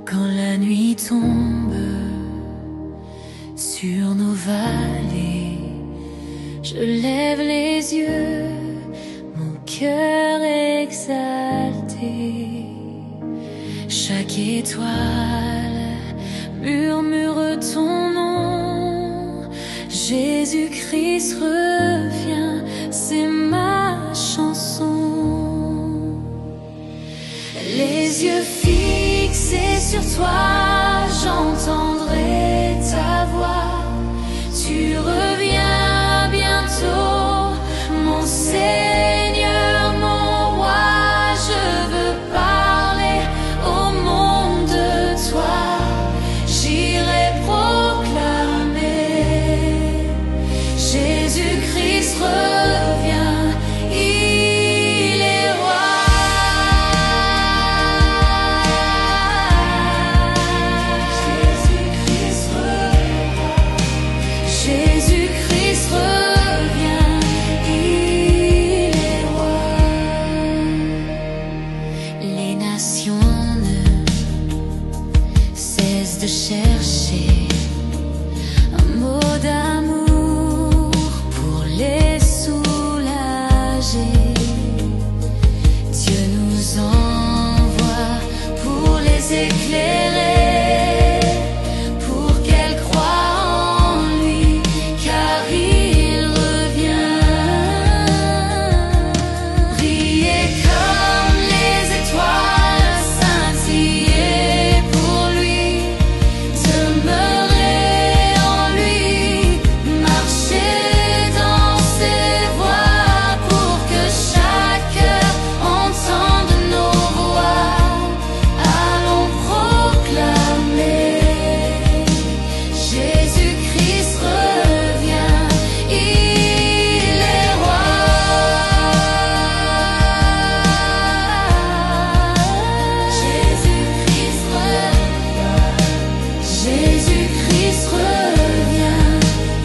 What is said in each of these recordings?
Quand la nuit tombe sur nos vallées, je lève les yeux, mon cœur exalté. Chaque étoile murmure ton nom. Jésus-Christ revient, c'est ma chanson. Les yeux fixés sur toi, j'entendrai ta voix. Tu reviens bientôt, mon Seigneur, mon roi. Je veux parler au monde de toi. J'irai proclamer Jésus-Christ revient, il est roi. Jésus-Christ revient, Jésus-Christ revient, il est roi. Les nations ne cessent de chercher un mot d'amour pour les soulager. Dieu nous envoie pour les éclairer, pour qu'elles croient en lui, car il revient. Brillez comme les étoiles, scintillez pour lui, demeurez en lui, marchez dans ses voies, pour que chaque cœur entende nos voix. Allons proclamer Jésus-Christ revient, il est roi. Jésus-Christ revient, Jésus-Christ revient,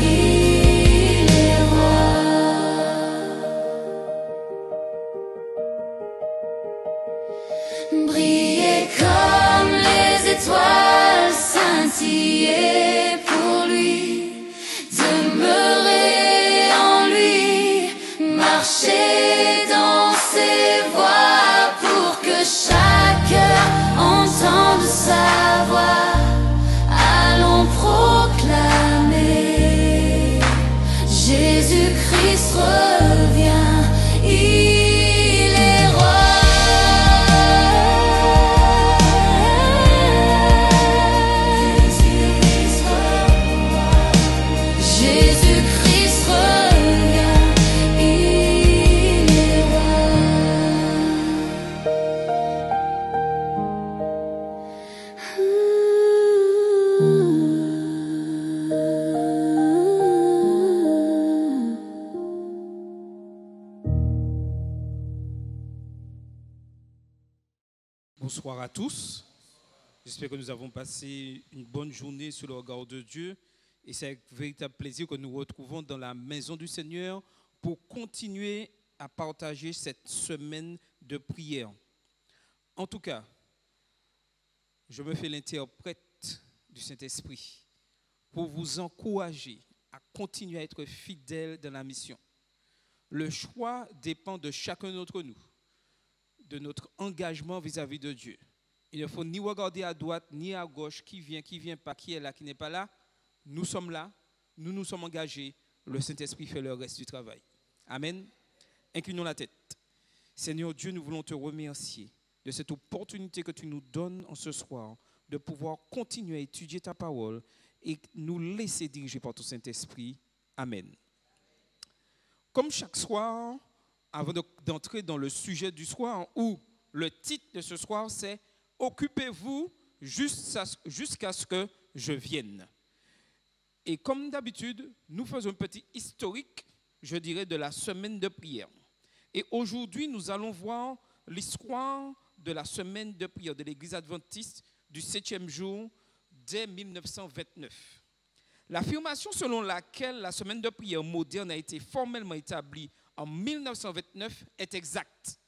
il est roi. Brillez comme les étoiles, scintillez pour lui, demeurez en lui, marchez dans ses voies, pour que chaque cœur entende sa voix. Allons proclamer Jésus-Christ revient, il est roi. Jésus-Christ revient, Jésus-Christ revient, il est roi. Bonsoir à tous. J'espère que nous avons passé une bonne journée sous le regard de Dieu. Et c'est avec véritable plaisir que nous nous retrouvons dans la maison du Seigneur pour continuer à partager cette semaine de prière. En tout cas, je me fais l'interprète du Saint-Esprit pour vous encourager à continuer à être fidèles dans la mission. Le choix dépend de chacun d'entre nous, de notre engagement vis-à-vis de Dieu. Il ne faut ni regarder à droite ni à gauche qui vient pas, qui est là, qui n'est pas là. Nous sommes là, nous nous sommes engagés. Le Saint-Esprit fait le reste du travail. Amen. Inclinons la tête. Seigneur Dieu, nous voulons te remercier de cette opportunité que tu nous donnes en ce soir de pouvoir continuer à étudier ta parole et nous laisser diriger par ton Saint-Esprit. Amen. Comme chaque soir, avant d'entrer dans le sujet du soir, où le titre de ce soir, c'est « Occupez-vous jusqu'à ce que je vienne ». Et comme d'habitude, nous faisons un petit historique, je dirais, de la semaine de prière. Et aujourd'hui, nous allons voir l'histoire de la semaine de prière de l'Église adventiste du 7e jour dès 1929. L'affirmation selon laquelle la semaine de prière moderne a été formellement établie en 1929 est exacte.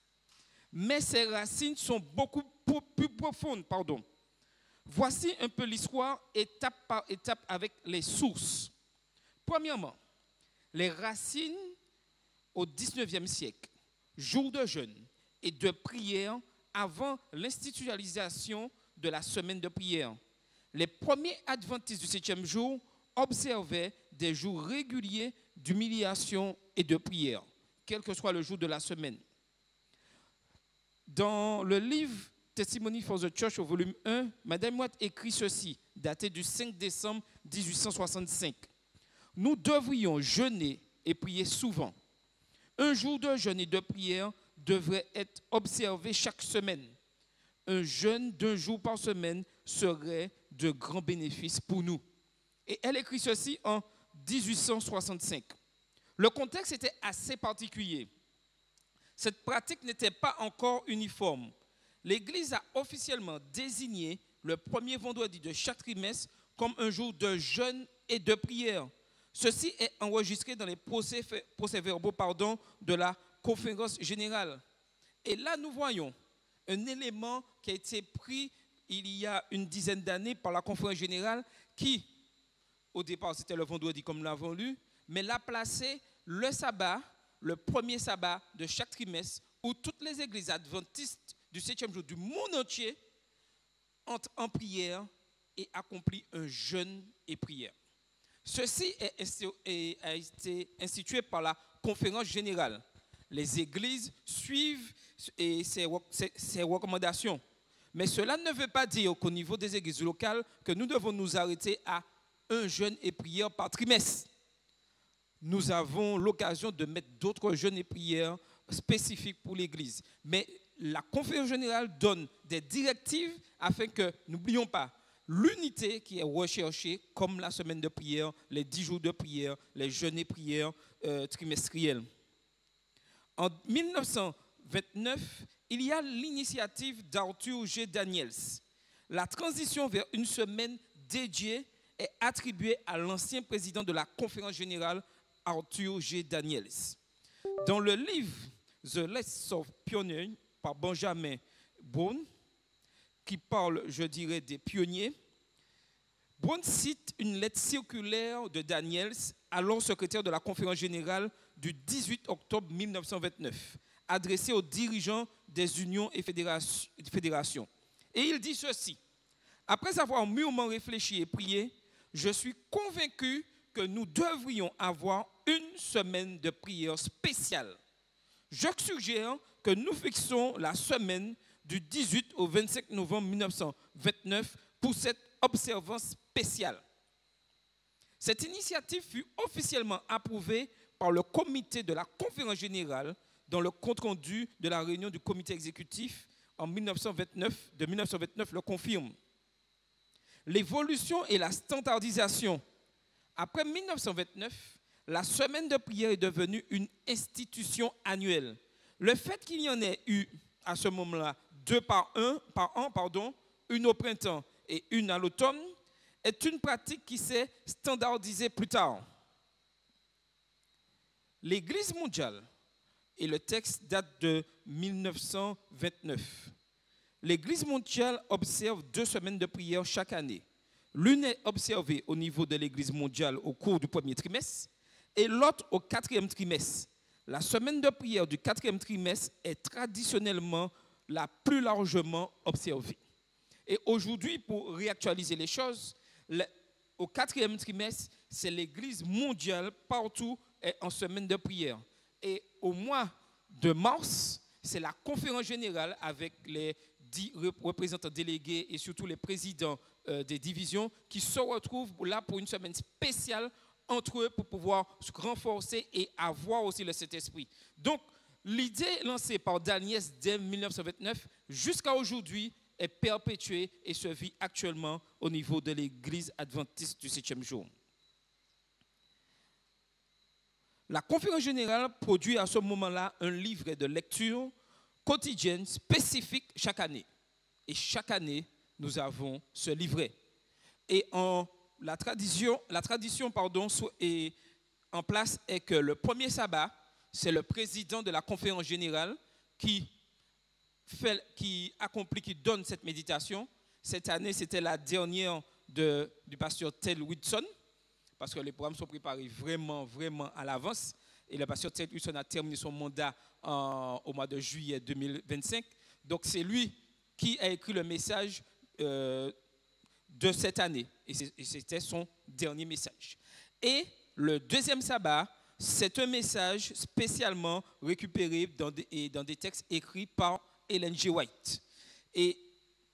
Mais ses racines sont beaucoup plus profondes. Voici un peu l'histoire étape par étape avec les sources. Premièrement, les racines au 19e siècle, jour de jeûne et de prière avant l'institutionnalisation de la semaine de prière. Les premiers adventistes du 7e jour observaient des jours réguliers d'humiliation et de prière, quel que soit le jour de la semaine. Dans le livre Testimony for the Church au volume 1, Madame Watt écrit ceci, daté du 5 décembre 1865. Nous devrions jeûner et prier souvent. Un jour de jeûne et de prière devrait être observé chaque semaine. Un jeûne d'un jour par semaine serait de grands bénéfices pour nous. Et elle écrit ceci en 1865. Le contexte était assez particulier. Cette pratique n'était pas encore uniforme. L'Église a officiellement désigné le premier vendredi de chaque trimestre comme un jour de jeûne et de prière. Ceci est enregistré dans les procès-verbaux de la conférence générale. Et là, nous voyons un élément qui a été pris il y a une dizaine d'années par la conférence générale qui, au départ, c'était le vendredi comme nous l'avons lu, mais l'a placé le sabbat, le premier sabbat de chaque trimestre, où toutes les églises adventistes du 7e jour du monde entier entrent en prière et accomplissent un jeûne et prière. Ceci a été institué par la conférence générale. Les églises suivent ces recommandations. Mais cela ne veut pas dire qu'au niveau des églises locales, que nous devons nous arrêter à un jeûne et prière par trimestre. Nous avons l'occasion de mettre d'autres jeûnes et prières spécifiques pour l'église. Mais la conférence générale donne des directives afin que, n'oublions pas, l'unité qui est recherchée, comme la semaine de prière, les 10 jours de prière, les jeûnes et prières trimestriels. En 1929, il y a l'initiative d'Arthur G. Daniels. La transition vers une semaine dédiée est attribuée à l'ancien président de la conférence générale, Arthur G. Daniels. Dans le livre The List of Pioneers par Benjamin Brown, qui parle, je dirais, des pionniers, Brown cite une lettre circulaire de Daniels, alors secrétaire de la conférence générale du 18 octobre 1929, adressée aux dirigeants des unions et fédérations. Et il dit ceci: après avoir mûrement réfléchi et prié, je suis convaincu que nous devrions avoir une semaine de prière spéciale. Je suggère que nous fixons la semaine du 18 au 25 novembre 1929 pour cette observance spéciale. Cette initiative fut officiellement approuvée par le comité de la conférence générale dans le compte-rendu de la réunion du comité exécutif de 1929 le confirme. L'évolution et la standardisation. Après 1929, la semaine de prière est devenue une institution annuelle. Le fait qu'il y en ait eu à ce moment-là 2 par an, une au printemps et une à l'automne, est une pratique qui s'est standardisée plus tard. L'Église mondiale, et le texte date de 1929, l'Église mondiale observe 2 semaines de prière chaque année. L'une est observée au niveau de l'Église mondiale au cours du premier trimestre et l'autre au 4e trimestre. La semaine de prière du 4e trimestre est traditionnellement la plus largement observée. Et aujourd'hui, pour réactualiser les choses, au 4e trimestre, c'est l'Église mondiale partout est en semaine de prière. Et au mois de mars, c'est la conférence générale avec les 10 représentants délégués et surtout les présidents des divisions qui se retrouvent là pour une semaine spéciale entre eux pour pouvoir se renforcer et avoir aussi le Saint-Esprit. Donc, l'idée lancée par Daniels dès 1929 jusqu'à aujourd'hui est perpétuée et se vit actuellement au niveau de l'Église adventiste du 7e jour. La conférence générale produit à ce moment-là un livret de lecture quotidienne spécifique chaque année. Et chaque année, nous avons ce livret. Et la tradition est en place est que le premier sabbat, c'est le président de la conférence générale qui donne cette méditation. Cette année, c'était la dernière du pasteur Ted Wilson, parce que les programmes sont préparés vraiment, vraiment à l'avance. Et le pasteur Ted Wilson a terminé son mandat au mois de juillet 2025. Donc, c'est lui qui a écrit le message de cette année. Et c'était son dernier message. Et le deuxième sabbat, c'est un message spécialement récupéré dans des textes écrits par Ellen G. White. Et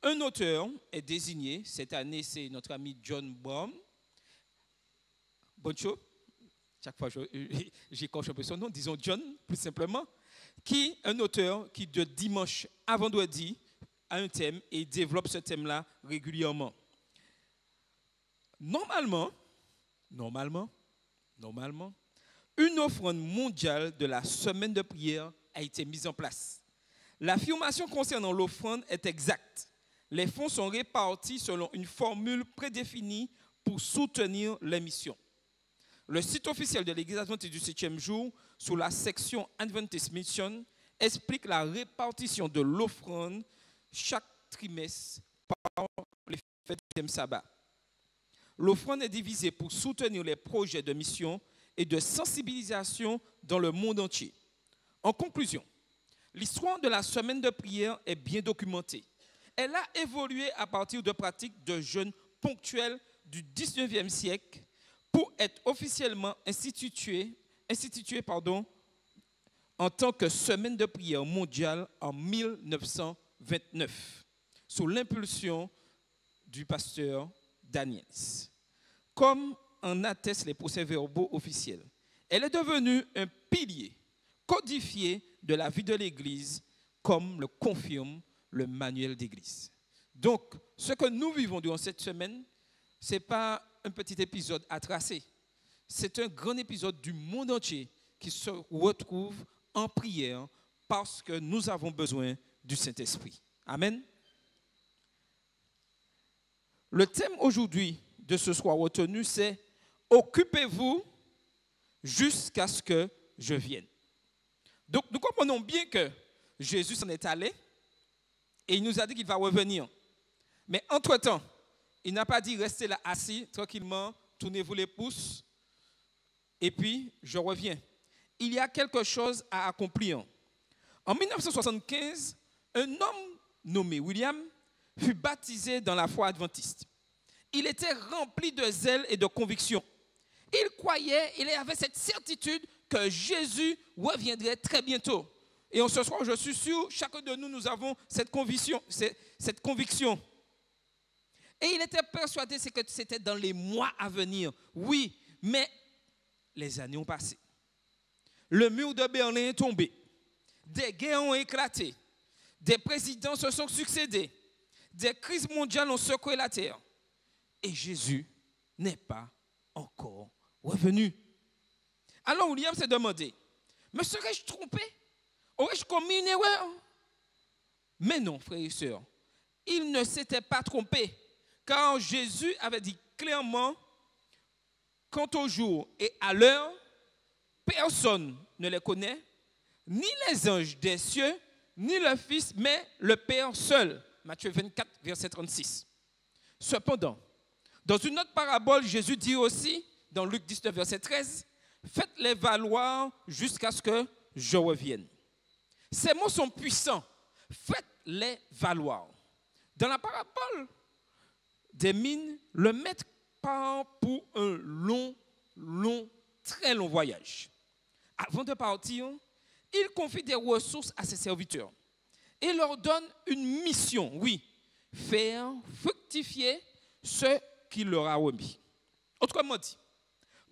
un auteur est désigné, cette année c'est notre ami John Baum. Bonne chose. Chaque fois j'écorche un peu son nom, disons John, plus simplement, qui est un auteur qui de dimanche à vendredi a un thème et développe ce thème-là régulièrement. Normalement, une offrande mondiale de la semaine de prière a été mise en place. L'affirmation concernant l'offrande est exacte. Les fonds sont répartis selon une formule prédéfinie pour soutenir les missions. Le site officiel de l'Église adventiste du 7e jour, sous la section Adventist Mission, explique la répartition de l'offrande chaque trimestre par les fêtes du sabbat. L'offrande est divisée pour soutenir les projets de mission et de sensibilisation dans le monde entier. En conclusion, l'histoire de la semaine de prière est bien documentée. Elle a évolué à partir de pratiques de jeûne ponctuels du 19e siècle pour être officiellement instituée en tant que semaine de prière mondiale en 1929, sous l'impulsion du pasteur Daniels. Comme en attestent les procès-verbaux officiels, elle est devenue un pilier codifié de la vie de l'Église, comme le confirme le manuel d'Église. Donc, ce que nous vivons durant cette semaine, ce n'est pas un petit épisode à tracer. C'est un grand épisode du monde entier qui se retrouve en prière parce que nous avons besoin du Saint-Esprit. Amen. Le thème aujourd'hui de ce soir retenu, c'est « Occupez-vous jusqu'à ce que je vienne ». Donc, nous comprenons bien que Jésus s'en est allé et il nous a dit qu'il va revenir. Mais entre-temps, il n'a pas dit restez là assis tranquillement, tournez-vous les pouces et puis je reviens. Il y a quelque chose à accomplir. En 1975, un homme nommé William fut baptisé dans la foi adventiste. Il était rempli de zèle et de conviction. Il croyait, il avait cette certitude que Jésus reviendrait très bientôt. Et en ce soir, je suis sûr, chacun de nous, nous avons cette conviction. Et il était persuadé que c'était dans les mois à venir. Oui, mais les années ont passé. Le mur de Berlin est tombé. Des guerres ont éclaté. Des présidents se sont succédés. Des crises mondiales ont secoué la terre. Et Jésus n'est pas encore revenu. Alors William s'est demandé, me serais-je trompé? Aurais-je commis une erreur? Mais non, frères et sœurs, il ne s'était pas trompé, car Jésus avait dit clairement, quant au jour et à l'heure, personne ne les connaît, ni les anges des cieux, ni le Fils, mais le Père seul. Matthieu 24, verset 36. Cependant, dans une autre parabole, Jésus dit aussi, dans Luc 19, verset 13, « Faites-les valoir jusqu'à ce que je revienne. » Ces mots sont puissants. Faites-les valoir. Dans la parabole des mines, le maître part pour un très long voyage. Avant de partir, il confie des ressources à ses serviteurs et leur donne une mission, oui, faire fructifier ce qu'il leur a remis. Autrement dit,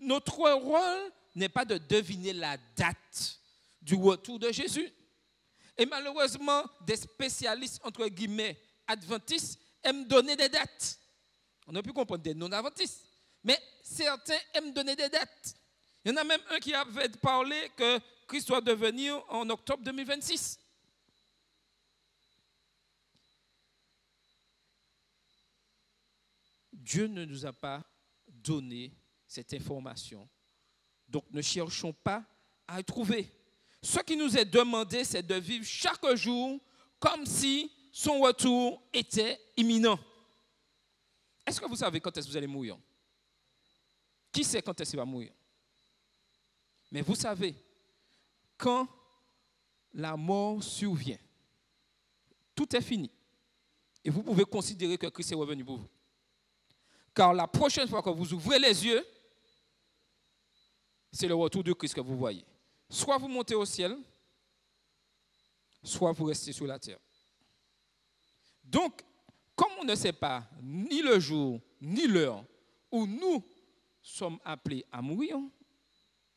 notre rôle n'est pas de deviner la date du retour de Jésus. Et malheureusement, des spécialistes, entre guillemets, adventistes, aiment donner des dates. On a pu comprendre des non-adventistes. Mais certains aiment donner des dates. Il y en a même un qui avait parlé que Christ doit devenir en octobre 2026. Dieu ne nous a pas donné cette information. Donc ne cherchons pas à la trouver. Ce qui nous est demandé, c'est de vivre chaque jour comme si son retour était imminent. Est-ce que vous savez quand est-ce que vous allez mourir? Qui sait quand est-ce qu'il va mourir? Mais vous savez, quand la mort survient, tout est fini. Et vous pouvez considérer que Christ est revenu pour vous. Car la prochaine fois que vous ouvrez les yeux, c'est le retour de Christ que vous voyez. Soit vous montez au ciel, soit vous restez sur la terre. Donc, comme on ne sait pas ni le jour, ni l'heure où nous sommes appelés à mourir,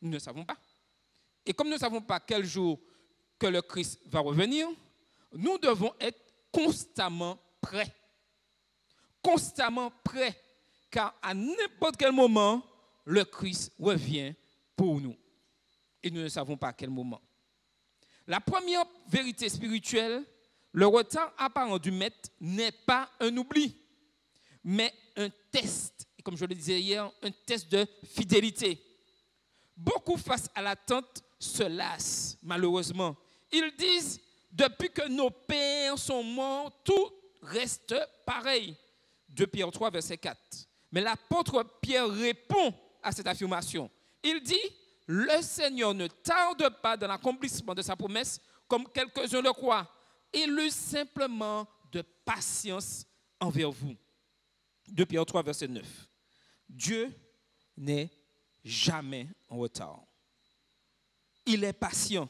nous ne savons pas. Et comme nous ne savons pas quel jour que le Christ va revenir, nous devons être constamment prêts. Constamment prêts. Car à n'importe quel moment, le Christ revient pour nous. Et nous ne savons pas à quel moment. La première vérité spirituelle, le retard apparent du maître n'est pas un oubli, mais un test. Et comme je le disais hier, un test de fidélité. Beaucoup face à l'attente se lassent, malheureusement. Ils disent, depuis que nos pères sont morts, tout reste pareil. 2 Pierre 3, verset 4. Mais l'apôtre Pierre répond à cette affirmation. Il dit, le Seigneur ne tarde pas dans l'accomplissement de sa promesse, comme quelques-uns le croient. Il eut simplement de patience envers vous. 2 Pierre 3, verset 9. Dieu n'est jamais en retard. Il est patient.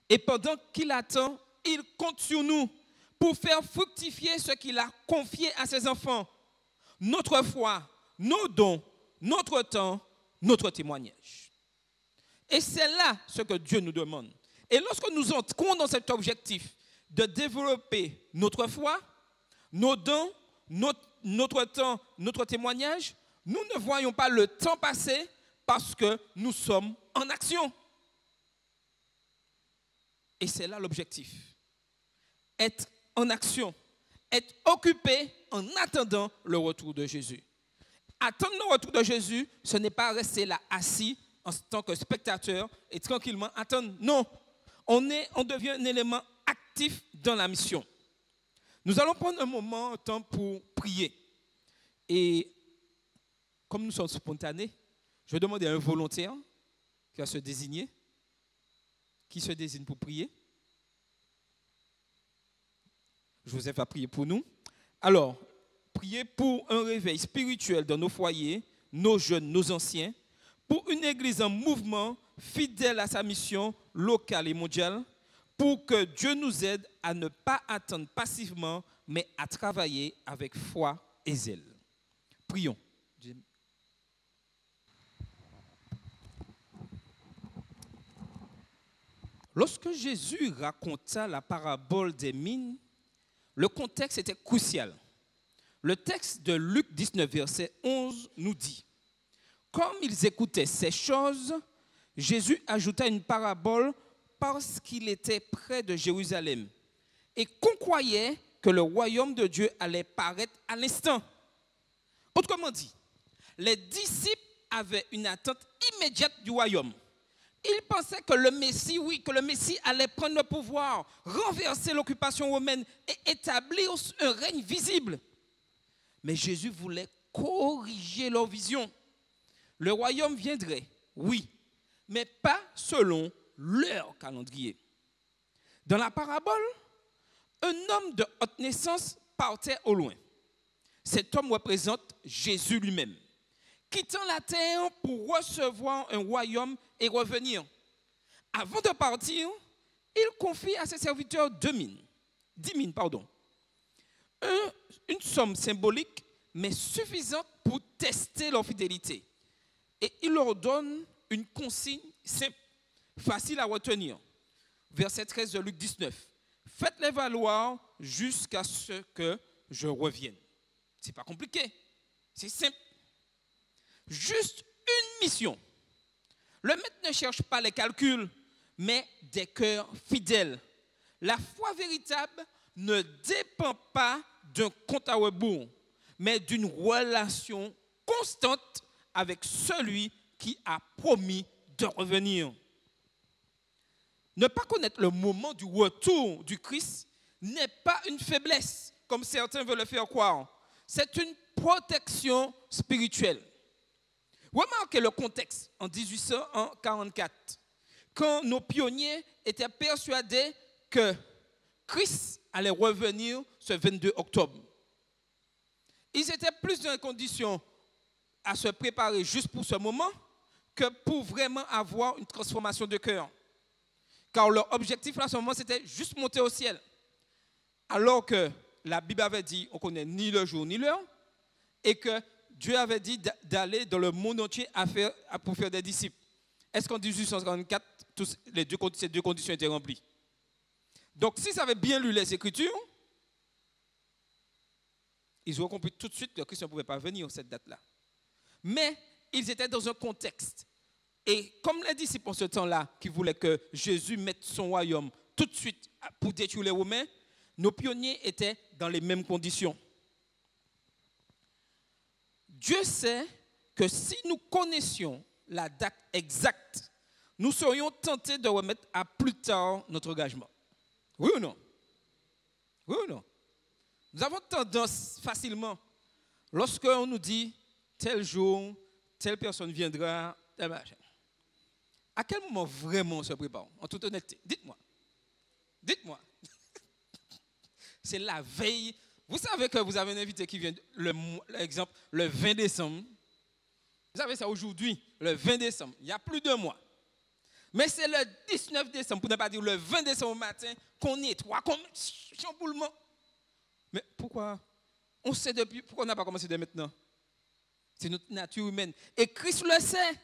Et pendant qu'il attend, il compte sur nous pour faire fructifier ce qu'il a confié à ses enfants. Notre foi, nos dons, notre temps, notre témoignage. Et c'est là ce que Dieu nous demande. Et lorsque nous entrons dans cet objectif de développer notre foi, nos dons, notre temps, notre témoignage, nous ne voyons pas le temps passer parce que nous sommes en action. Et c'est là l'objectif. Être en action, être occupé en attendant le retour de Jésus. Attendre le retour de Jésus, ce n'est pas rester là assis en tant que spectateur et tranquillement attendre. Non, on devient un élément actif dans la mission. Nous allons prendre un moment, un temps pour prier. Et comme nous sommes spontanés, je vais demander à un volontaire qui va se désigner. Qui se désigne pour prier? Joseph va prier pour nous. Alors, priez pour un réveil spirituel dans nos foyers, nos jeunes, nos anciens, pour une église en mouvement, fidèle à sa mission locale et mondiale, pour que Dieu nous aide à ne pas attendre passivement, mais à travailler avec foi et zèle. Prions. Lorsque Jésus raconta la parabole des mines, le contexte était crucial. Le texte de Luc 19, verset 11 nous dit, « Comme ils écoutaient ces choses, Jésus ajouta une parabole parce qu'il était près de Jérusalem et qu'on croyait que le royaume de Dieu allait paraître à l'instant. » Autrement dit, les disciples avaient une attente immédiate du royaume. Ils pensaient que le Messie, que le Messie allait prendre le pouvoir, renverser l'occupation romaine et établir un règne visible. Mais Jésus voulait corriger leur vision. Le royaume viendrait, oui, mais pas selon leur calendrier. Dans la parabole, un homme de haute naissance partait au loin. Cet homme représente Jésus lui-même, quittant la terre pour recevoir un royaume et revenir. Avant de partir, il confie à ses serviteurs 10 mines. Une somme symbolique, mais suffisante pour tester leur fidélité. Et il leur donne une consigne simple, facile à retenir. Verset 13 de Luc 19. Faites-les valoir jusqu'à ce que je revienne. Ce n'est pas compliqué, c'est simple. Juste une mission. Le maître ne cherche pas les calculs, mais des cœurs fidèles. La foi véritable ne dépend pas d'un compte à rebours, mais d'une relation constante avec celui qui a promis de revenir. Ne pas connaître le moment du retour du Christ n'est pas une faiblesse, comme certains veulent le faire croire. C'est une protection spirituelle. Remarquez le contexte en 1844, quand nos pionniers étaient persuadés que Christ allait revenir ce 22 octobre. Ils étaient plus dans les conditions à se préparer juste pour ce moment que pour vraiment avoir une transformation de cœur. Car leur objectif à ce moment, c'était juste monter au ciel. Alors que la Bible avait dit, on ne connaît ni le jour ni l'heure, et que Dieu avait dit d'aller dans le monde entier pour faire des disciples. Est-ce qu'en 1844, ces deux conditions étaient remplies? Donc, s'ils avaient bien lu les Écritures, ils auraient compris tout de suite que Christ ne pouvait pas venir cette date-là. Mais ils étaient dans un contexte. Et comme les disciples en ce temps-là, qui voulaient que Jésus mette son royaume tout de suite pour détruire les Romains, nos pionniers étaient dans les mêmes conditions. Dieu sait que si nous connaissions la date exacte, nous serions tentés de remettre à plus tard notre engagement. Oui ou non? Oui ou non? Nous avons tendance facilement, lorsqu'on nous dit tel jour, telle personne viendra, tel machin. À quel moment vraiment on se prépare? En toute honnêteté, dites-moi. Dites-moi. C'est la veille. Vous savez que vous avez un invité qui vient, l'exemple, le 20 décembre. Vous savez ça aujourd'hui, le 20 décembre, il y a plus de mois. Mais c'est le 19 décembre, pour ne pas dire le 20 décembre au matin, qu'on nettoie, qu'on chamboulement. Mais pourquoi? On sait depuis, pourquoi on n'a pas commencé dès maintenant? C'est notre nature humaine. Et Christ le sait.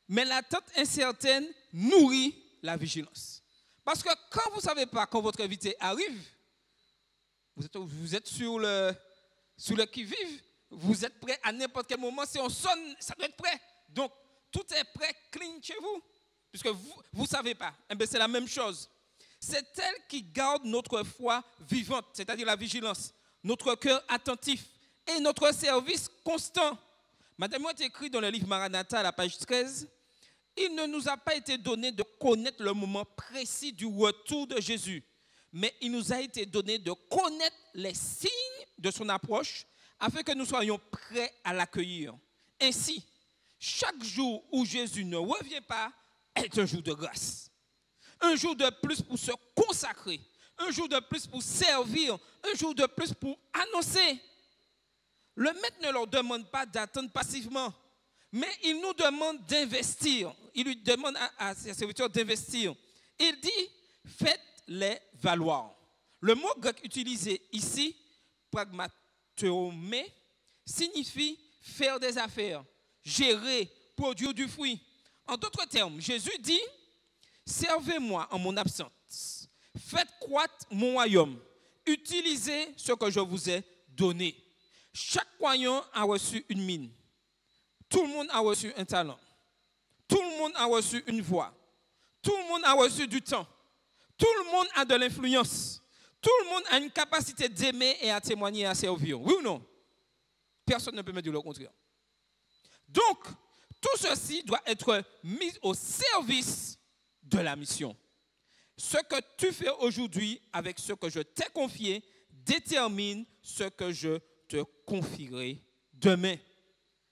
Mais l'attente incertaine nourrit la vigilance. Parce que quand vous ne savez pas quand votre invité arrive, vous êtes sur le qui-vive, vous êtes prêt à n'importe quel moment. Si on sonne, ça doit être prêt. Donc, tout est prêt, clean chez vous. Puisque vous ne savez pas. Eh bien, c'est la même chose. C'est elle qui garde notre foi vivante, c'est-à-dire la vigilance, notre cœur attentif et notre service constant. Madame Moët écrit dans le livre Maranatha, à la page 13, « Il ne nous a pas été donné de connaître le moment précis du retour de Jésus, mais il nous a été donné de connaître les signes de son approche afin que nous soyons prêts à l'accueillir. Ainsi, chaque jour où Jésus ne revient pas est un jour de grâce. Un jour de plus pour se consacrer, un jour de plus pour servir, un jour de plus pour annoncer. Le maître ne leur demande pas d'attendre passivement, mais il nous demande d'investir. Il lui demande à ses serviteurs d'investir. Il dit, faites-les valoir. Le mot grec utilisé ici, pragmatomé, signifie faire des affaires, gérer, produire du fruit. En d'autres termes, Jésus dit, servez-moi en mon absence, faites croître mon royaume, utilisez ce que je vous ai donné. Chaque croyant a reçu une mine. Tout le monde a reçu un talent. Tout le monde a reçu une voix. Tout le monde a reçu du temps. Tout le monde a de l'influence. Tout le monde a une capacité d'aimer et à témoigner et à servir. Oui ou non? Personne ne peut me dire le contraire. Donc, tout ceci doit être mis au service de la mission. Ce que tu fais aujourd'hui avec ce que je t'ai confié détermine ce que je te confierai demain.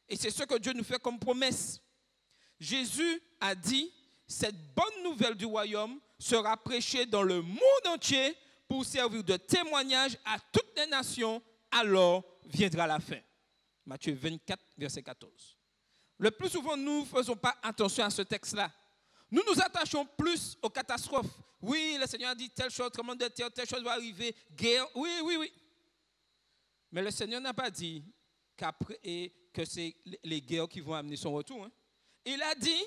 Et c'est ce que Dieu nous fait comme promesse. Jésus a dit, cette bonne nouvelle du royaume sera prêchée dans le monde entier pour servir de témoignage à toutes les nations, alors viendra la fin. Matthieu 24, verset 14. Le plus souvent, nous ne faisons pas attention à ce texte-là. Nous nous attachons plus aux catastrophes. Oui, le Seigneur a dit telle chose, tremblement de terre, telle chose va arriver, guerre. Oui. Mais le Seigneur n'a pas dit que c'est les guerres qui vont amener son retour. Hein. Il a dit,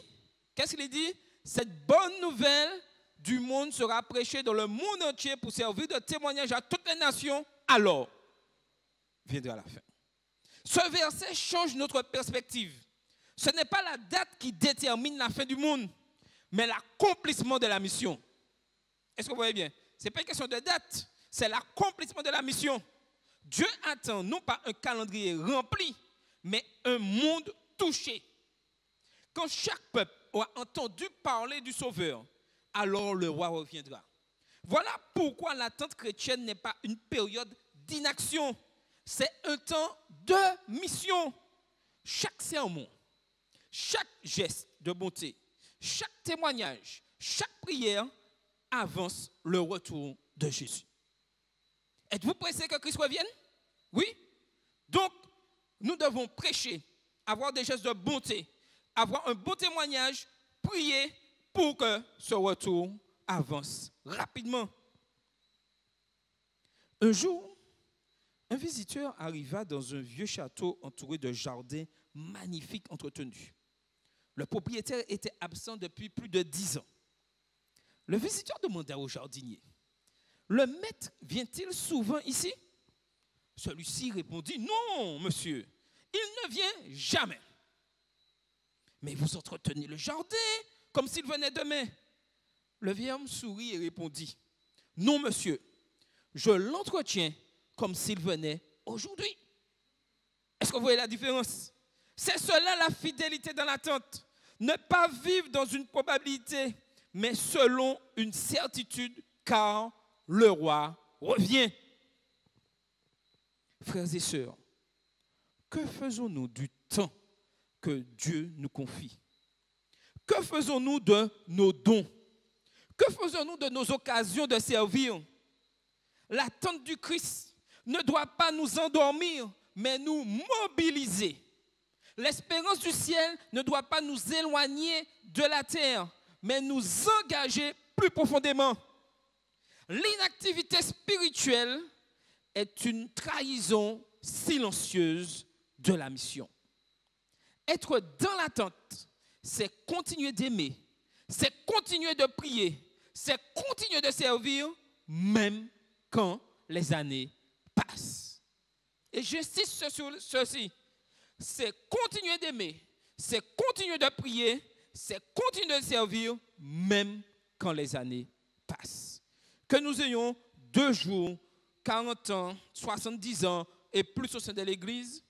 qu'est-ce qu'il dit? Cette bonne nouvelle du monde sera prêchée dans le monde entier pour servir de témoignage à toutes les nations, alors viendra la fin. Ce verset change notre perspective. Ce n'est pas la date qui détermine la fin du monde, mais l'accomplissement de la mission. Est-ce que vous voyez bien? Ce n'est pas une question de date, c'est l'accomplissement de la mission. Dieu attend non pas un calendrier rempli, mais un monde touché. Quand chaque peuple aura entendu parler du Sauveur, alors le roi reviendra. Voilà pourquoi l'attente chrétienne n'est pas une période d'inaction, c'est un temps de mission. Chaque sermon, chaque geste de bonté, chaque témoignage, chaque prière avance le retour de Jésus. Êtes-vous pressé que Christ revienne? Oui. Donc, nous devons prêcher, avoir des gestes de bonté, avoir un bon témoignage, prier pour que ce retour avance rapidement. Un jour, un visiteur arriva dans un vieux château entouré de jardins magnifiques entretenus. Le propriétaire était absent depuis plus de 10 ans. Le visiteur demanda au jardinier, « Le maître vient-il souvent ici ?» Celui-ci répondit, « Non, monsieur, il ne vient jamais. » « Mais vous entretenez le jardin comme s'il venait demain. » Le vieil homme sourit et répondit, « Non, monsieur, je l'entretiens comme s'il venait aujourd'hui. » Est-ce que vous voyez la différence? C'est cela la fidélité dans l'attente. Ne pas vivre dans une probabilité, mais selon une certitude, car le roi revient. Frères et sœurs, que faisons-nous du temps que Dieu nous confie? Que faisons-nous de nos dons? Que faisons-nous de nos occasions de servir? L'attente du Christ ne doit pas nous endormir, mais nous mobiliser. L'espérance du ciel ne doit pas nous éloigner de la terre, mais nous engager plus profondément. L'inactivité spirituelle est une trahison silencieuse de la mission. Être dans l'attente, c'est continuer d'aimer, c'est continuer de prier, c'est continuer de servir, même quand les années passent. Et j'insiste sur ceci, c'est continuer d'aimer, c'est continuer de prier, c'est continuer de servir, même quand les années passent. Que nous ayons 2 jours, 40 ans, 70 ans et plus au sein de l'Église,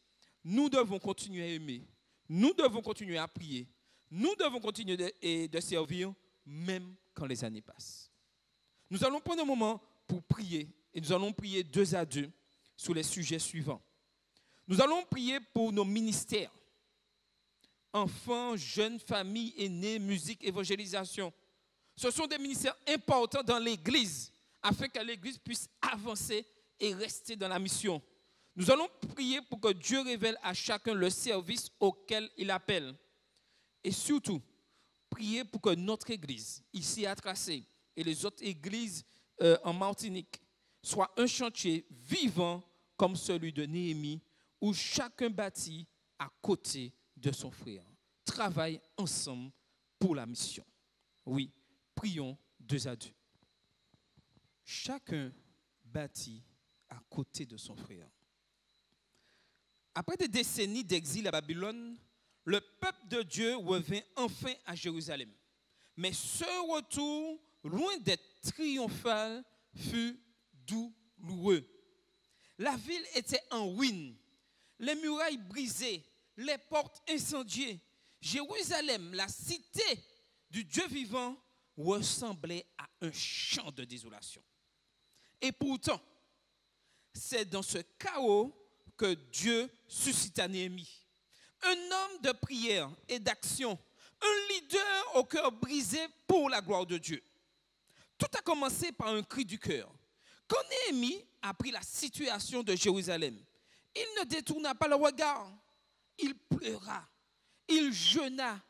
nous devons continuer à aimer, nous devons continuer à prier, nous devons continuer de servir, même quand les années passent. Nous allons prendre un moment pour prier et nous allons prier 2 à 2 sur les sujets suivants. Nous allons prier pour nos ministères, enfants, jeunes, familles, aînés, musique, évangélisation. Ce sont des ministères importants dans l'Église afin que l'Église puisse avancer et rester dans la mission. Nous allons prier pour que Dieu révèle à chacun le service auquel il appelle. Et surtout, prier pour que notre Église, ici à Tracé, et les autres églises en Martinique, soient un chantier vivant comme celui de Néhémie, où chacun bâtit à côté de son frère. Travaille ensemble pour la mission. Oui, prions 2 à 2. Chacun bâtit à côté de son frère. Après des décennies d'exil à Babylone, le peuple de Dieu revint enfin à Jérusalem. Mais ce retour, loin d'être triomphal, fut douloureux. La ville était en ruine, les murailles brisées, les portes incendiées. Jérusalem, la cité du Dieu vivant, ressemblait à un champ de désolation. Et pourtant, c'est dans ce chaos que Dieu suscita Néhémie. Un homme de prière et d'action, un leader au cœur brisé pour la gloire de Dieu. Tout a commencé par un cri du cœur. Quand Néhémie apprit la situation de Jérusalem, il ne détourna pas le regard. Il pleura, il jeûna,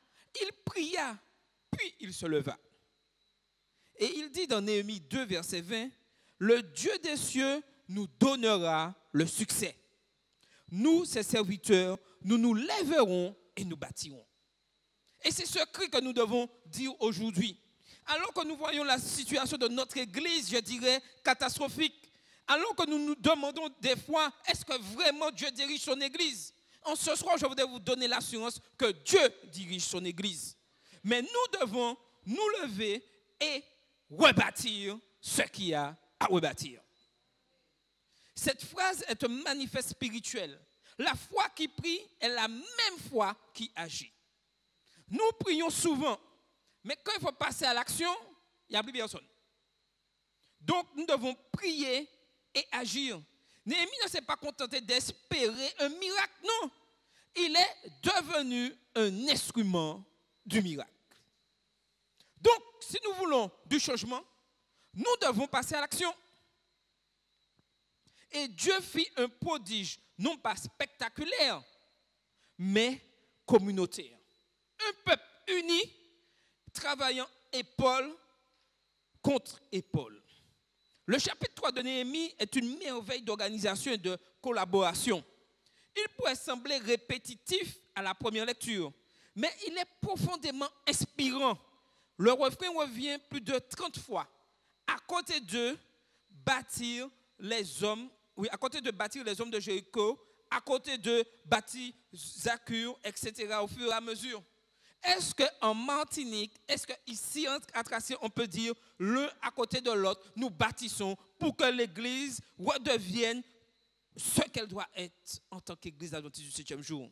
il pria, puis il se leva. Et il dit dans Néhémie 2, verset 20, « Le Dieu des cieux nous donnera le succès. Nous, ses serviteurs, nous nous lèverons et nous bâtirons. » Et c'est ce cri que nous devons dire aujourd'hui. Alors que nous voyons la situation de notre Église, je dirais, catastrophique, alors que nous nous demandons des fois, est-ce que vraiment Dieu dirige son Église? En ce soir, je voudrais vous donner l'assurance que Dieu dirige son Église. Mais nous devons nous lever et rebâtir ce qu'il y a à rebâtir. Cette phrase est un manifeste spirituel. La foi qui prie est la même foi qui agit. Nous prions souvent, mais quand il faut passer à l'action, il n'y a plus personne. Donc nous devons prier et agir. Néhémie ne s'est pas contenté d'espérer un miracle, non. Il est devenu un instrument du miracle. Donc, si nous voulons du changement, nous devons passer à l'action. Et Dieu fit un prodige, non pas spectaculaire, mais communautaire. Un peuple uni, travaillant épaule contre épaule. Le chapitre 3 de Néhémie est une merveille d'organisation et de collaboration. Il pourrait sembler répétitif à la première lecture, mais il est profondément inspirant. Le refrain revient plus de 30 fois. À côté de bâtir les hommes de Jéricho, à côté de bâtir Zakur, etc., au fur et à mesure. Est-ce qu'en Martinique, est-ce qu'ici, à Tracy, on peut dire l'un à côté de l'autre, nous bâtissons pour que l'Église redevienne ce qu'elle doit être en tant qu'Église adventiste du 7e jour?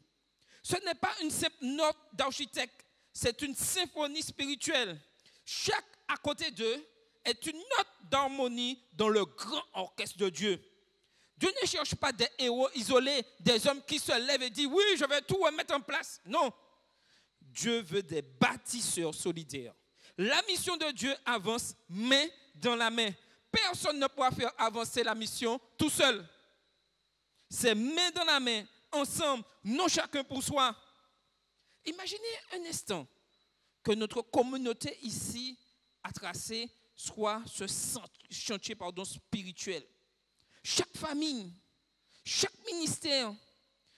Ce n'est pas une simple note d'architecte, c'est une symphonie spirituelle. Chaque à côté d'eux est une note d'harmonie dans le grand orchestre de Dieu. Dieu ne cherche pas des héros isolés, des hommes qui se lèvent et disent « Oui, je vais tout remettre en place ». Non. Dieu veut des bâtisseurs solidaires. La mission de Dieu avance main dans la main. Personne ne pourra faire avancer la mission tout seul. C'est main dans la main, ensemble, non chacun pour soi. Imaginez un instant que notre communauté ici à Tracé soit ce chantier spirituel. Chaque famille, chaque ministère,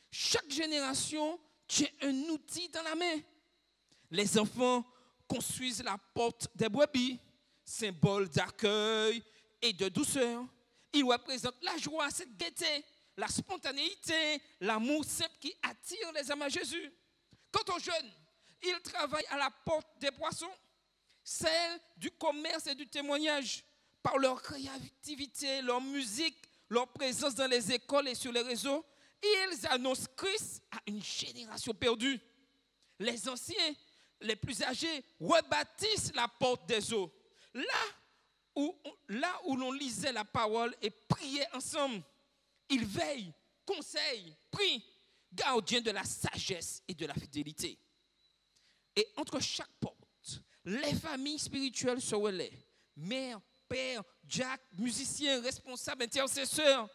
chaque génération tient un outil dans la main. Les enfants construisent la porte des brebis, symbole d'accueil et de douceur. Ils représentent la joie, cette gaieté, la spontanéité, l'amour simple qui attire les âmes à Jésus. Quant aux jeunes, ils travaillent à la porte des poissons, celle du commerce et du témoignage. Par leur créativité, leur musique, leur présence dans les écoles et sur les réseaux, ils annoncent Christ à une génération perdue. Les anciens, les plus âgés, rebâtissent la porte des eaux. Là où l'on lisait la parole et priait ensemble, ils veillent, conseillent, prient, gardiens de la sagesse et de la fidélité. Et entre chaque porte, les familles spirituelles se relaient. Mère, père, Jack, musiciens, responsables, intercesseurs,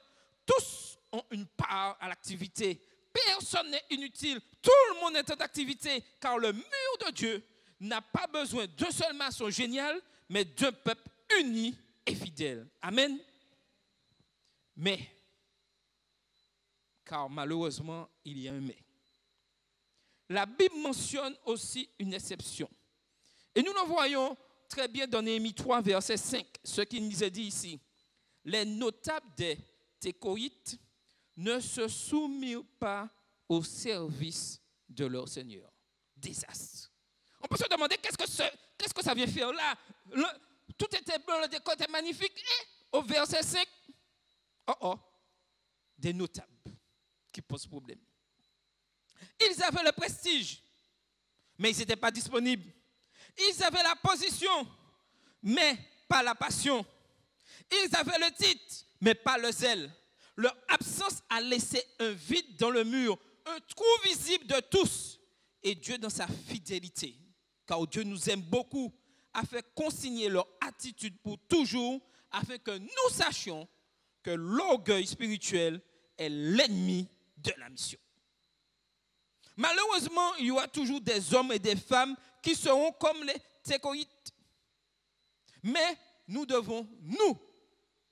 tous ont une part à l'activité. Personne n'est inutile, tout le monde est en activité, car le mur de Dieu n'a pas besoin d'un seul maçon génial, mais d'un peuple uni et fidèle. Amen. Mais, car malheureusement, il y a un mais. La Bible mentionne aussi une exception. Et nous le voyons très bien dans Néhémie 3, verset 5, ce qu'il nous est dit ici. Les notables des Tékoïtes ne se soumirent pas au service de leur Seigneur. Désastre. On peut se demander qu'est-ce que ça vient faire là? Tout était blanc, le décor était magnifique. Et au verset 5, des notables qui posent problème. Ils avaient le prestige, mais ils n'étaient pas disponibles. Ils avaient la position, mais pas la passion. Ils avaient le titre, mais pas le zèle. Leur absence a laissé un vide dans le mur, un trou visible de tous. Et Dieu, dans sa fidélité, car Dieu nous aime beaucoup, a fait consigner leur attitude pour toujours, afin que nous sachions que l'orgueil spirituel est l'ennemi de la mission. Malheureusement, il y aura toujours des hommes et des femmes qui seront comme les Tékoïtes. Mais nous devons, nous,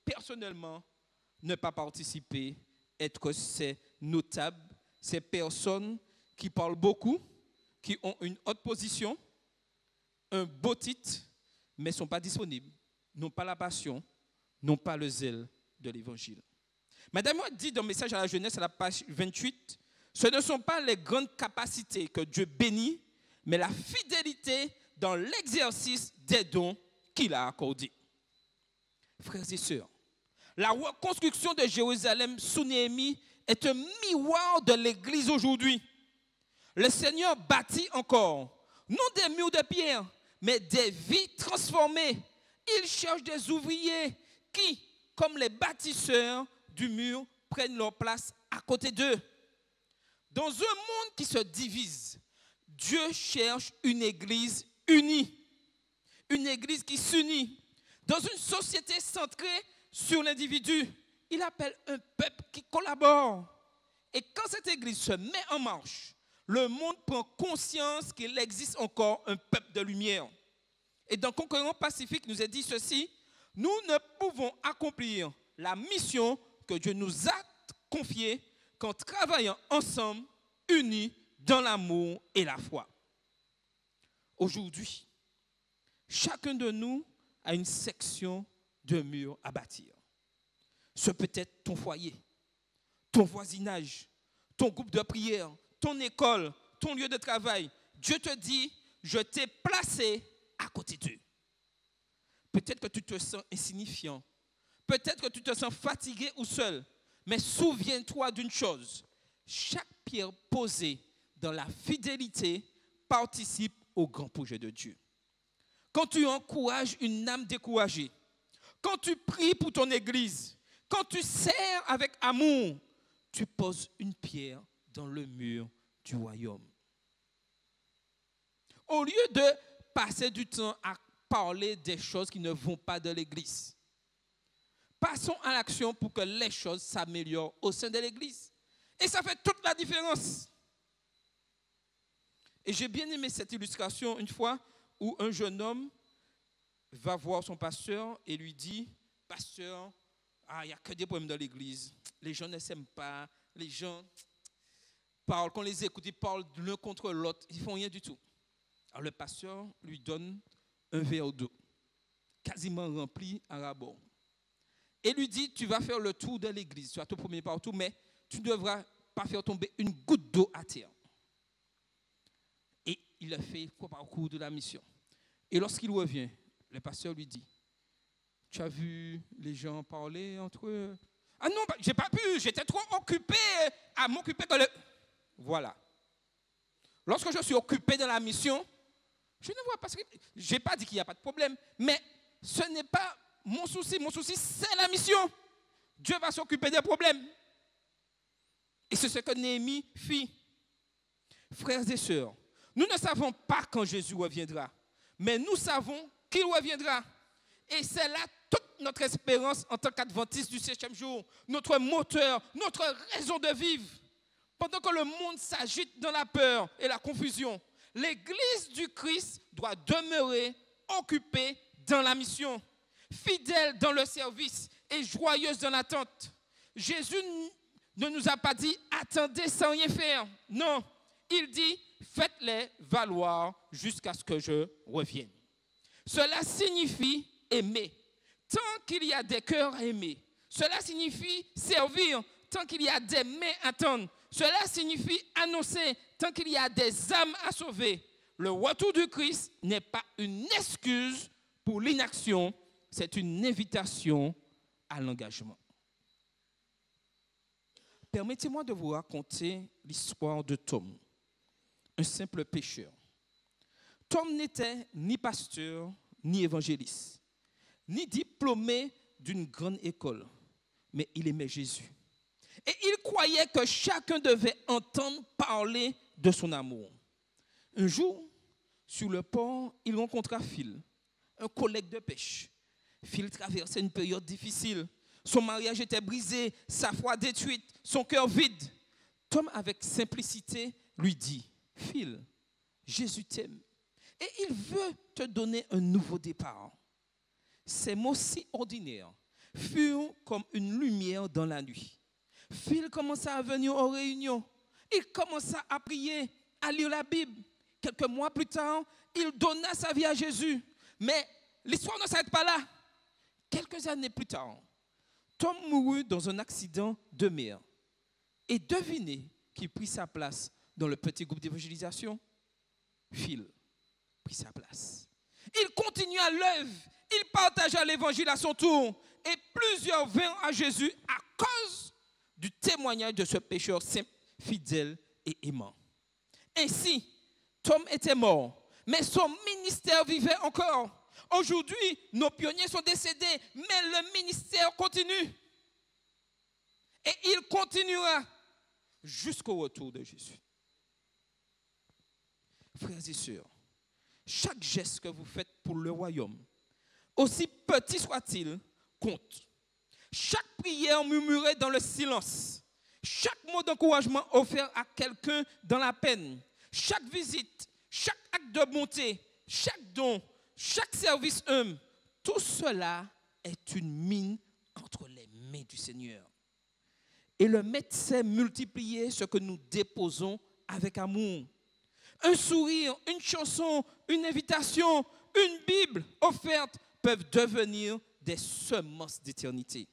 personnellement, ne pas participer, être ces notables, ces personnes qui parlent beaucoup, qui ont une haute position, un beau titre, mais ne sont pas disponibles, n'ont pas la passion, n'ont pas le zèle de l'évangile. Madame dit dans le message à la jeunesse à la page 28, ce ne sont pas les grandes capacités que Dieu bénit, mais la fidélité dans l'exercice des dons qu'il a accordés. Frères et sœurs, la reconstruction de Jérusalem sous Néhémie est un miroir de l'Église aujourd'hui. Le Seigneur bâtit encore, non des murs de pierre, mais des vies transformées. Il cherche des ouvriers qui, comme les bâtisseurs du mur, prennent leur place à côté d'eux. Dans un monde qui se divise, Dieu cherche une église unie, une église qui s'unit. Dans une société centrée sur l'individu, il appelle un peuple qui collabore. Et quand cette église se met en marche, le monde prend conscience qu'il existe encore un peuple de lumière. Et dans Conquérant Pacifique, il nous est dit ceci: nous ne pouvons accomplir la mission que Dieu nous a confiée qu'en travaillant ensemble, unis dans l'amour et la foi. Aujourd'hui, chacun de nous a une section de mur à bâtir. Ce peut être ton foyer, ton voisinage, ton groupe de prière, ton école, ton lieu de travail. Dieu te dit, je t'ai placé à côté d'eux. Peut-être que tu te sens insignifiant, peut-être que tu te sens fatigué ou seul, mais souviens-toi d'une chose, chaque pierre posée dans la fidélité participe au grand projet de Dieu. Quand tu encourages une âme découragée, quand tu pries pour ton église, quand tu sers avec amour, tu poses une pierre dans le mur du royaume. Au lieu de passer du temps à parler des choses qui ne vont pas de l'église, passons à l'action pour que les choses s'améliorent au sein de l'église. Et ça fait toute la différence. Et j'ai bien aimé cette illustration une fois où un jeune homme va voir son pasteur et lui dit, pasteur, il n'y a que des problèmes dans l'église. Les gens ne s'aiment pas, les gens parlent, quand on les écoute, ils parlent l'un contre l'autre, ils ne font rien du tout. Alors le pasteur lui donne un verre d'eau, quasiment rempli à rabord. Et lui dit, tu vas faire le tour de l'église, tu vas te promener partout, mais tu ne devras pas faire tomber une goutte d'eau à terre. Et il a fait au parcours de la mission. Et lorsqu'il revient, le pasteur lui dit, tu as vu les gens parler entre eux? Ah non, j'ai pas pu, j'étais trop occupé à m'occuper de le... Voilà. Lorsque je suis occupé de la mission, je ne vois pas, je n'ai pas dit qu'il n'y a pas de problème, mais ce n'est pas mon souci. Mon souci, c'est la mission. Dieu va s'occuper des problèmes. Et c'est ce que Néhémie fit. Frères et sœurs, nous ne savons pas quand Jésus reviendra, mais nous savons qu'il reviendra. Et c'est là toute notre espérance en tant qu'adventistes du 7e jour, notre moteur, notre raison de vivre. Pendant que le monde s'agite dans la peur et la confusion, l'Église du Christ doit demeurer occupée dans la mission, fidèle dans le service et joyeuse dans l'attente. Jésus ne nous a pas dit « attendez sans rien faire ». Non, il dit « faites-les valoir jusqu'à ce que je revienne ». Cela signifie aimer, tant qu'il y a des cœurs à aimer. Cela signifie servir, tant qu'il y a des mains à tendre. Cela signifie annoncer, tant qu'il y a des âmes à sauver. Le retour du Christ n'est pas une excuse pour l'inaction, c'est une invitation à l'engagement. Permettez-moi de vous raconter l'histoire de Tom, un simple pécheur. Tom n'était ni pasteur, ni évangéliste, ni diplômé d'une grande école, mais il aimait Jésus. Et il croyait que chacun devait entendre parler de son amour. Un jour, sur le port, il rencontra Phil, un collègue de pêche. Phil traversait une période difficile. Son mariage était brisé, sa foi détruite, son cœur vide. Tom, avec simplicité, lui dit, « Phil, Jésus t'aime et il veut te donner un nouveau départ. » Ces mots si ordinaires furent comme une lumière dans la nuit. Phil commença à venir aux réunions. Il commença à prier, à lire la Bible. Quelques mois plus tard, il donna sa vie à Jésus. Mais l'histoire ne s'arrête pas là. Quelques années plus tard, Tom mourut dans un accident de mer. Et devinez qui prit sa place dans le petit groupe d'évangélisation? Phil prit sa place. Il continua l'œuvre. Il partagea l'évangile à son tour. Et plusieurs vinrent à Jésus à cause du témoignage de ce pécheur simple, fidèle et aimant. Ainsi, Tom était mort, mais son ministère vivait encore. Aujourd'hui, nos pionniers sont décédés, mais le ministère continue. Et il continuera jusqu'au retour de Jésus. Frères et sœurs, chaque geste que vous faites pour le royaume, aussi petit soit-il, compte. Chaque prière murmurée dans le silence, chaque mot d'encouragement offert à quelqu'un dans la peine, chaque visite, chaque acte de bonté, chaque don, chaque service humble, tout cela est une mine entre les mains du Seigneur. Et le Maître sait multiplier ce que nous déposons avec amour. Un sourire, une chanson, une invitation, une Bible offerte peuvent devenir des semences d'éternité.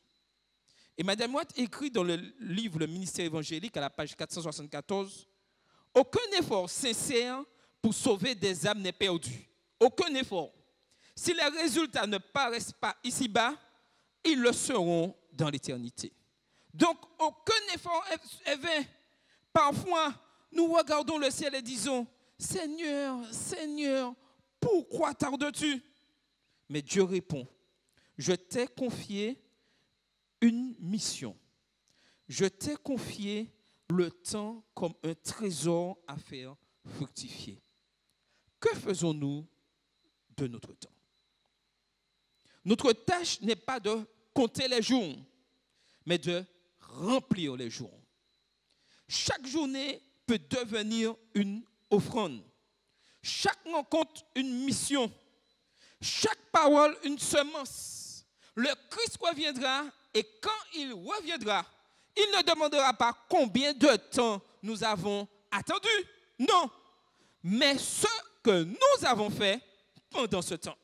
Et Madame Watt écrit dans le livre Le Ministère évangélique à la page 474, « Aucun effort sincère pour sauver des âmes n'est perdu. Aucun effort. Si les résultats ne paraissent pas ici-bas, ils le seront dans l'éternité. » Donc, aucun effort est vain. Parfois, nous regardons le ciel et disons, « Seigneur, Seigneur, pourquoi tardes-tu » Mais Dieu répond, « Je t'ai confié une mission. Je t'ai confié le temps comme un trésor à faire fructifier. » Que faisons-nous de notre temps? Notre tâche n'est pas de compter les jours, mais de remplir les jours. Chaque journée peut devenir une offrande. Chaque rencontre, une mission. Chaque parole, une semence. Le Christ reviendra et quand il reviendra, il ne demandera pas combien de temps nous avons attendu. Non, mais ce que nous avons fait pendant ce temps.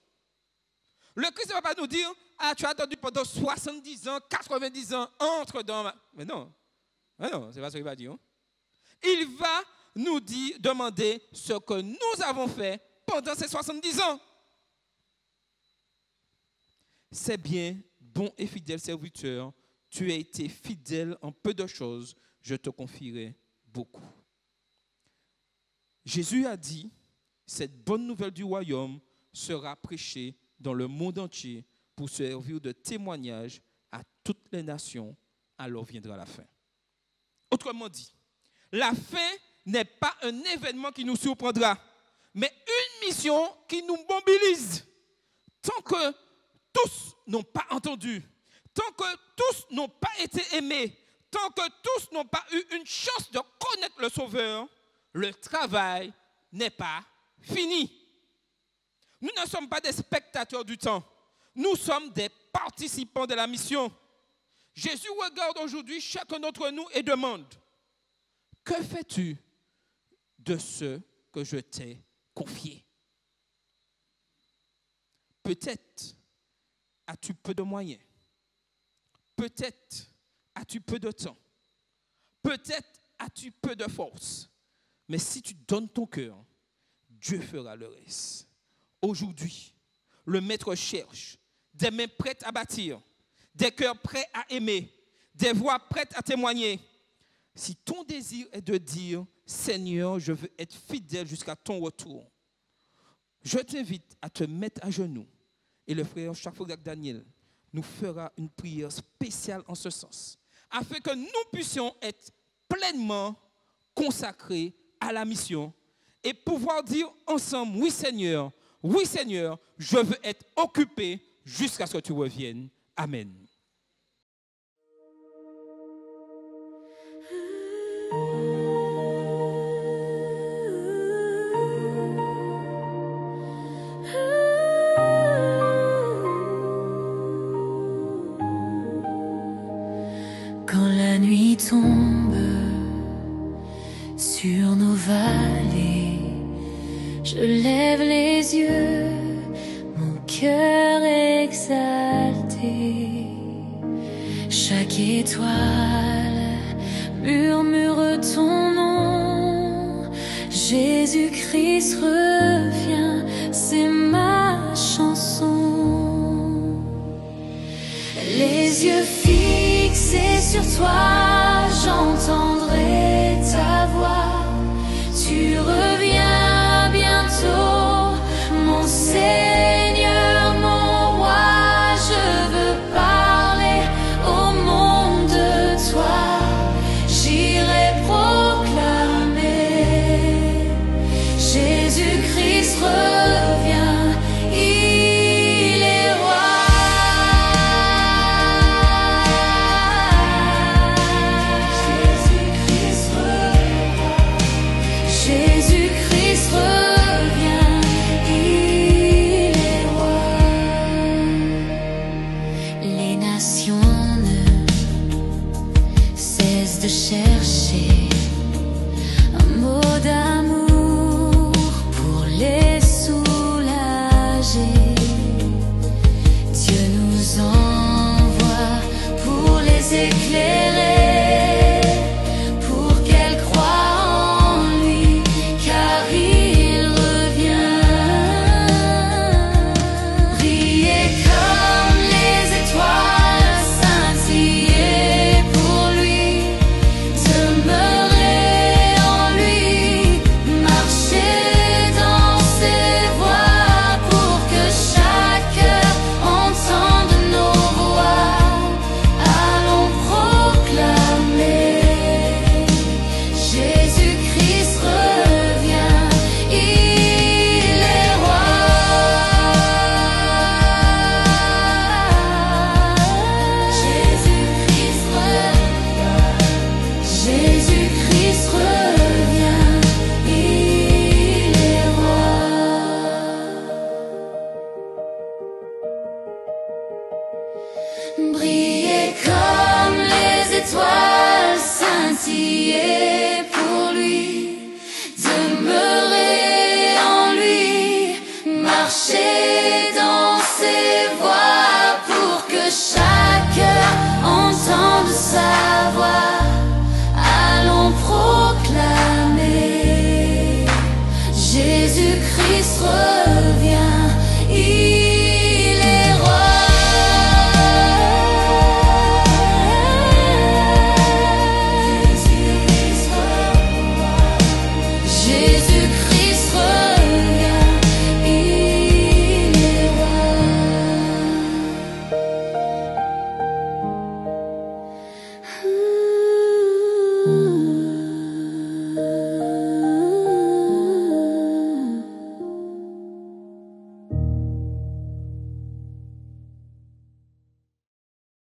Le Christ ne va pas nous dire, ah, tu as attendu pendant 70 ans, 90 ans, entre dans ma... Mais non, c'est pas ce qu'il va dire. Il va nous demander ce que nous avons fait pendant ces 70 ans. C'est bien, bon et fidèle serviteur, tu as été fidèle en peu de choses, je te confierai beaucoup. Jésus a dit, cette bonne nouvelle du royaume sera prêchée dans le monde entier pour servir de témoignage à toutes les nations, alors viendra la fin. Autrement dit, la fin n'est pas un événement qui nous surprendra, mais une mission qui nous mobilise. Tant que tous n'ont pas entendu, tant que tous n'ont pas été aimés, tant que tous n'ont pas eu une chance de connaître le Sauveur, le travail n'est pas fini. Nous ne sommes pas des spectateurs du temps. Nous sommes des participants de la mission. Jésus regarde aujourd'hui chacun d'entre nous et demande, « Que fais-tu de ce que je t'ai confié ?» Peut-être as-tu peu de moyens. Peut-être as-tu peu de temps. Peut-être as-tu peu de force. Mais si tu donnes ton cœur, Dieu fera le reste. Aujourd'hui, le Maître cherche des mains prêtes à bâtir, des cœurs prêts à aimer, des voix prêtes à témoigner. Si ton désir est de dire, Seigneur, je veux être fidèle jusqu'à ton retour, je t'invite à te mettre à genoux. Et le frère Charles Daniel nous fera une prière spéciale en ce sens, afin que nous puissions être pleinement consacrés à la mission et pouvoir dire ensemble, oui Seigneur, je veux être occupé jusqu'à ce que tu reviennes. Amen. Quand la nuit tombe sur nos vallées, je lève les yeux, mon cœur exalté. Chaque étoile murmure ton nom. Jésus-Christ revient, c'est ma chanson. Les yeux fixés sur toi, j'entends